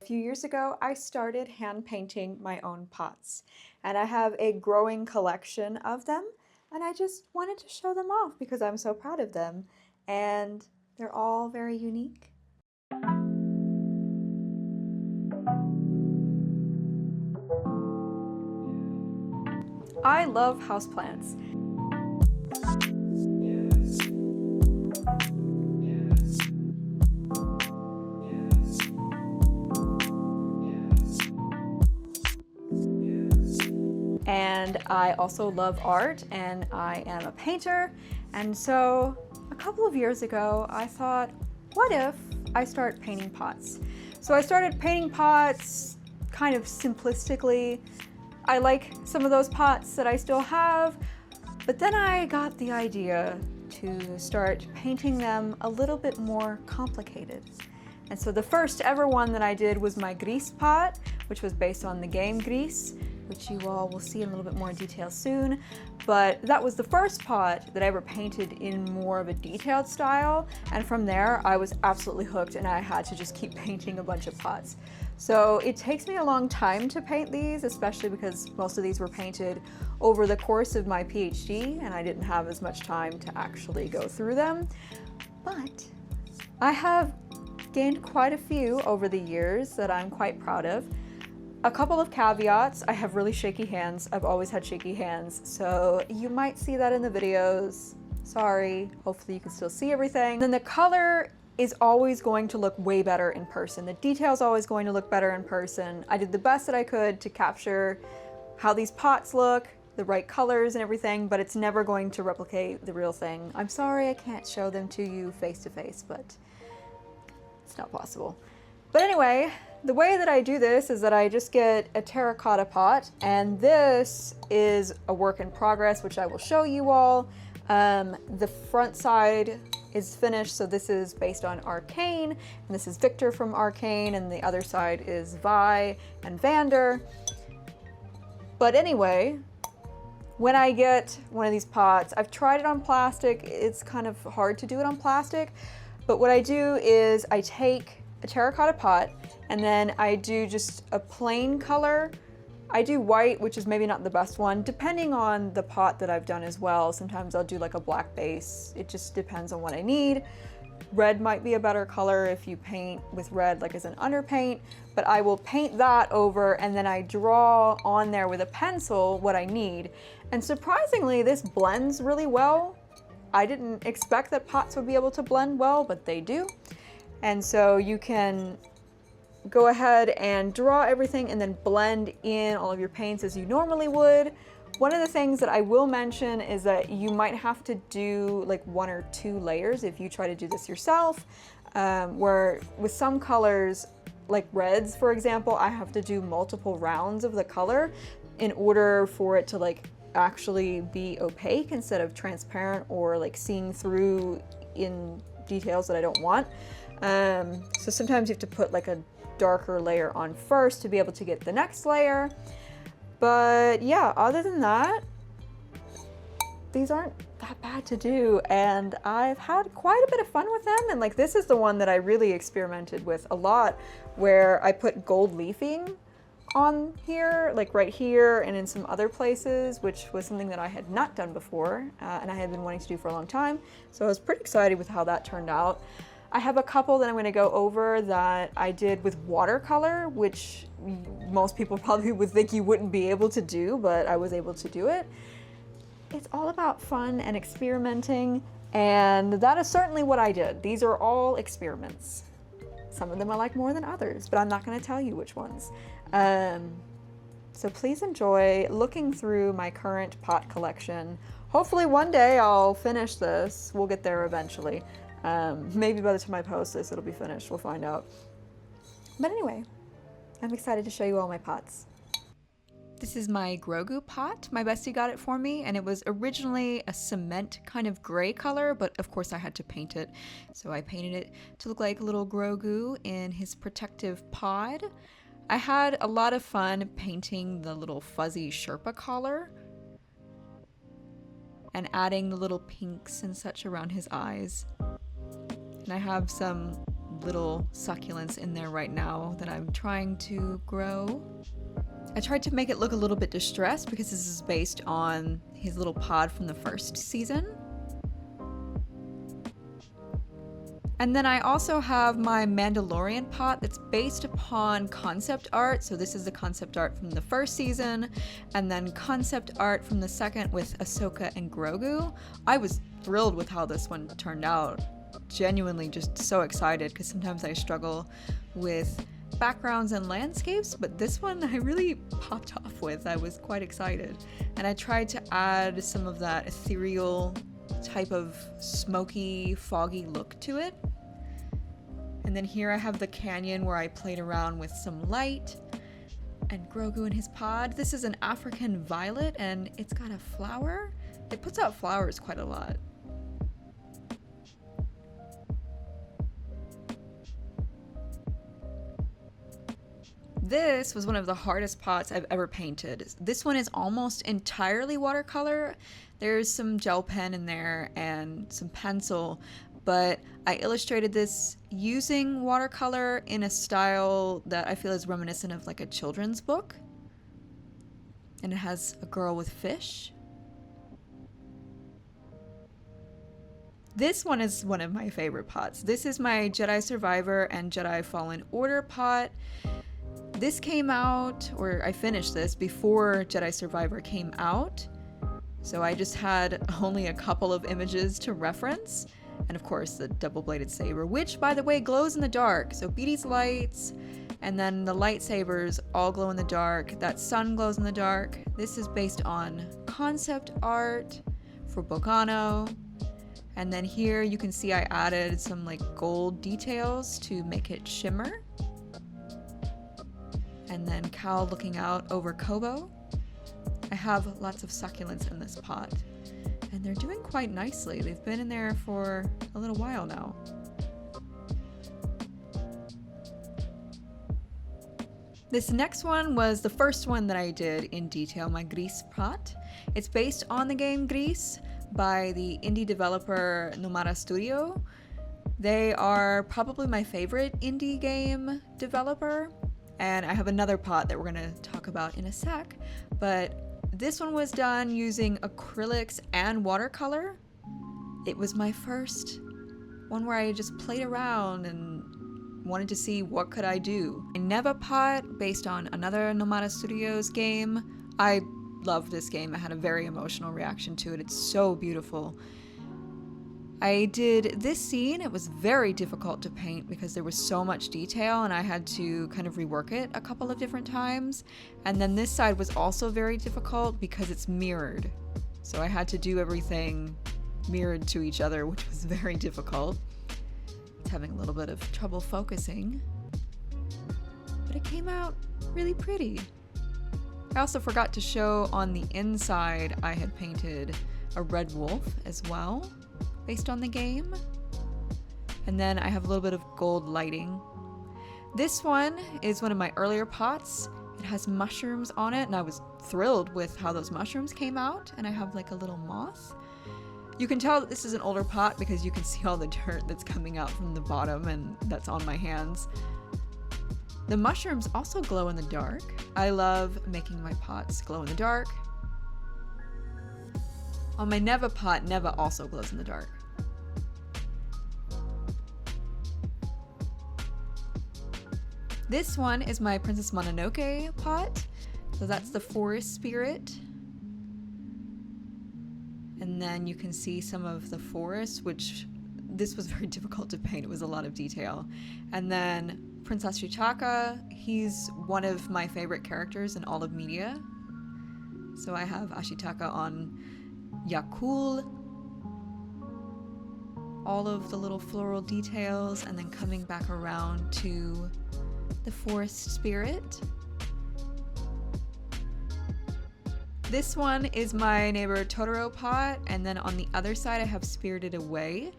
few years ago, I started hand painting my own pots, and I have a growing collection of them, and I just wanted to show them off because I'm so proud of them, and they're all very unique. I love houseplants. And I also love art, and I am a painter, and so a couple of years ago I thought, what if I start painting pots? So I started painting pots kind of simplistically. I like some of those pots that I still have, but then I got the idea to start painting them a little bit more complicated. And so the first ever one that I did was my Gris pot, which was based on the game Gris, which you all will see in a little bit more detail soon. But that was the first pot that I ever painted in more of a detailed style. And from there, I was absolutely hooked, and I had to just keep painting a bunch of pots. So it takes me a long time to paint these, especially because most of these were painted over the course of my PhD, and I didn't have as much time to actually go through them. But I have gained quite a few over the years that I'm quite proud of. A couple of caveats: I have really shaky hands. I've always had shaky hands, so you might see that in the videos. Sorry, hopefully you can still see everything. Then the color is always going to look way better in person. The detail's always going to look better in person. I did the best that I could to capture how these pots look, the right colors and everything, but it's never going to replicate the real thing. I'm sorry I can't show them to you face to face, but it's not possible. But anyway, the way that I do this is that I just get a terracotta pot, and this is a work in progress, which I will show you all. The front side is finished, so this is based on Arcane, and this is Victor from Arcane, and the other side is Vi and Vander. But anyway, when I get one of these pots, I've tried it on plastic. It's kind of hard to do it on plastic, but what I do is I take a terracotta pot, and then I do just a plain color. I do white, which is maybe not the best one, depending on the pot that I've done as well. Sometimes I'll do like a black base. It just depends on what I need. Red might be a better color if you paint with red like as an underpaint, but I will paint that over, and then I draw on there with a pencil what I need. And surprisingly, this blends really well. I didn't expect that pots would be able to blend well, but they do. And so you can go ahead and draw everything and then blend in all of your paints as you normally would. One of the things that I will mention is that you might have to do like 1 or 2 layers if you try to do this yourself, where with some colors, like reds, for example, I have to do multiple rounds of the color in order for it to like actually be opaque instead of transparent or like seeing through in details that I don't want. So sometimes you have to put like a darker layer on first to be able to get the next layer. But yeah, other than that, these aren't that bad to do, and I've had quite a bit of fun with them. And like this is the one that I really experimented with a lot, where I put gold leafing on here, like right here and in some other places, which was something that I had not done before, and I had been wanting to do for a long time. So I was pretty excited with how that turned out. I have a couple that I'm going to go over that I did with watercolor, which most people probably would think you wouldn't be able to do, but I was able to do it. It's all about fun and experimenting, and that is certainly what I did. These are all experiments. Some of them I like more than others, but I'm not going to tell you which ones. So please enjoy looking through my current pot collection. Hopefully one day I'll finish this. We'll get there eventually. Maybe by the time I post this, it'll be finished. We'll find out. But anyway, I'm excited to show you all my pots. This is my Grogu pot. My bestie got it for me, and it was originally a cement kind of gray color, but of course I had to paint it. So I painted it to look like little Grogu in his protective pod. I had a lot of fun painting the little fuzzy Sherpa collar and adding the little pinks and such around his eyes. And I have some little succulents in there right now that I'm trying to grow. I tried to make it look a little bit distressed because this is based on his little pod from the first season. And then I also have my Mandalorian pot that's based upon concept art. So this is the concept art from the first season, and then concept art from the second with Ahsoka and Grogu. I was thrilled with how this one turned out. Genuinely just so excited, because sometimes I struggle with backgrounds and landscapes, but this one I really popped off with. I was quite excited. And I tried to add some of that ethereal type of smoky, foggy look to it. And then here I have the canyon where I played around with some light and Grogu in his pod. This is an African violet and it's got a flower. It puts out flowers quite a lot. This was one of the hardest pots I've ever painted. This one is almost entirely watercolor. There's some gel pen in there and some pencil, but I illustrated this using watercolor in a style that I feel is reminiscent of like a children's book. And it has a girl with fish. This one is one of my favorite pots. This is my Jedi Survivor and Jedi Fallen Order pot. This came out, or I finished this before Jedi Survivor came out. So I just had only a couple of images to reference. And of course the double-bladed saber, which by the way glows in the dark. So Beatty's lights and then the lightsabers all glow in the dark. That sun glows in the dark. This is based on concept art for Bogano. And then here you can see I added some like gold details to make it shimmer. And then Cal looking out over Kobo. I have lots of succulents in this pot, and they're doing quite nicely. They've been in there for a little while now. This next one was the first one that I did in detail, my Gris pot. It's based on the game Gris by the indie developer NoMBe Studio. They are probably my favorite indie game developer. And I have another pot that we're gonna talk about in a sec, but this one was done using acrylics and watercolor. It was my first one where I just played around and wanted to see what could I do. A Neva pot based on another NoMBe Studios game. I loved this game. I had a very emotional reaction to it. It's so beautiful. I did this scene. It was very difficult to paint because there was so much detail and I had to kind of rework it a couple of different times. And then this side was also very difficult because it's mirrored. So I had to do everything mirrored to each other, which was very difficult. It's having a little bit of trouble focusing, but it came out really pretty. I also forgot to show on the inside I had painted a red wolf as well, based on the game. And then I have a little bit of gold lighting. This one is one of my earlier pots. It has mushrooms on it, and I was thrilled with how those mushrooms came out. And I have like a little moth. You can tell that this is an older pot because you can see all the dirt that's coming out from the bottom and that's on my hands. The mushrooms also glow in the dark. I love making my pots glow in the dark. On my Neva pot, Neva also glows in the dark. This one is my Princess Mononoke pot. So that's the forest spirit. And then you can see some of the forest, which this was very difficult to paint. It was a lot of detail. And then Princess Ashitaka, he's one of my favorite characters in all of media. So I have Ashitaka on Yakul, all of the little floral details, and then coming back around to the forest spirit. This one is my neighbor Totoro pot, and then on the other side I have Spirited Away.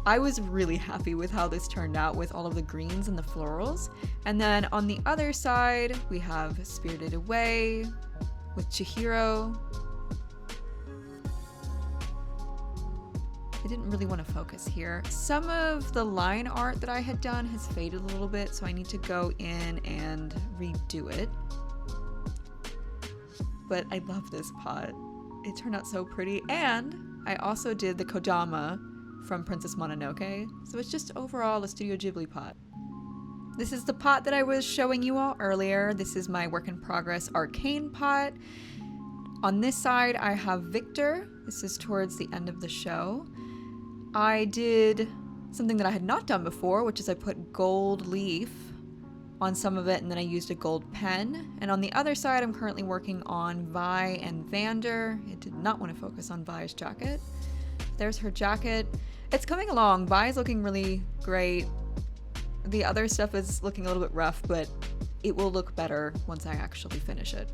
I was really happy with how this turned out with all of the greens and the florals. And then on the other side we have Spirited Away with Chihiro. didn't really want to focus here. Some of the line art that I had done has faded a little bit, so I need to go in and redo it. But I love this pot. It turned out so pretty. And I also did the Kodama from Princess Mononoke. So it's just overall a Studio Ghibli pot. This is the pot that I was showing you all earlier. This is my work in progress Arcane pot. On this side, I have Victor. This is towards the end of the show. I did something that I had not done before, which is I put gold leaf on some of it, and then I used a gold pen. And on the other side, I'm currently working on Vi and Vander. I did not want to focus on Vi's jacket. There's her jacket. It's coming along. Vi's looking really great. The other stuff is looking a little bit rough, but it will look better once I actually finish it.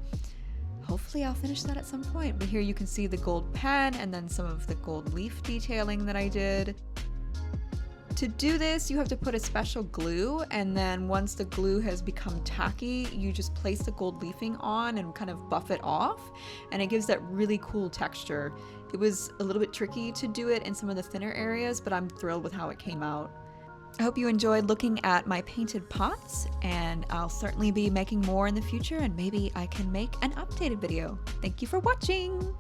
Hopefully I'll finish that at some point. But here you can see the gold pen and then some of the gold leaf detailing that I did. To do this, you have to put a special glue, and then once the glue has become tacky, you just place the gold leafing on and kind of buff it off, and it gives that really cool texture. It was a little bit tricky to do it in some of the thinner areas, but I'm thrilled with how it came out. I hope you enjoyed looking at my painted pots, and I'll certainly be making more in the future, and maybe I can make an updated video. Thank you for watching!